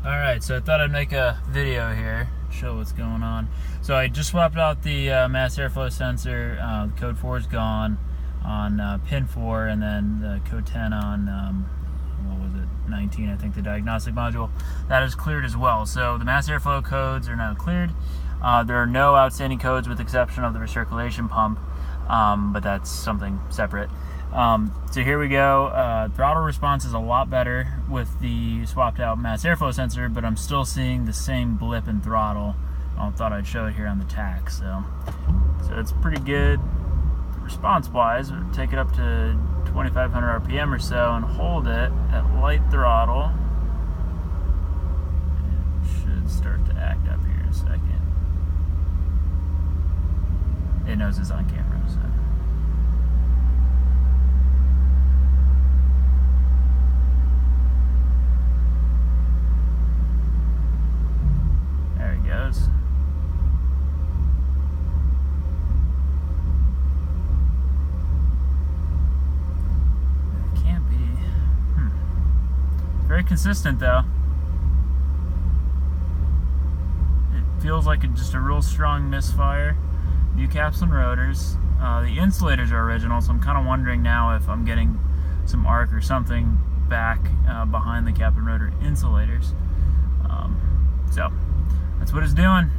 Alright, so I thought I'd make a video here, show what's going on. So I just swapped out the mass airflow sensor. The code 4 is gone on pin 4, and then the code 10 on, what was it, 19, I think, the diagnostic module. That is cleared as well. So the mass airflow codes are now cleared. There are no outstanding codes with the exception of the recirculation pump, but that's something separate. So here we go. Throttle response is a lot better with the swapped out mass airflow sensor, but I'm still seeing the same blip in throttle. I thought I'd show it here on the tack. So it's pretty good response wise. Take it up to 2,500 RPM or so and hold it at light throttle. It should start to act up here in a second. It knows it's on camera, so. There he goes. It can't be. Very consistent though. It feels like just a real strong misfire. New caps and rotors. The insulators are original, so I'm kind of wondering now if I'm getting some arc or something back behind the cap and rotor insulators. So that's what it's doing.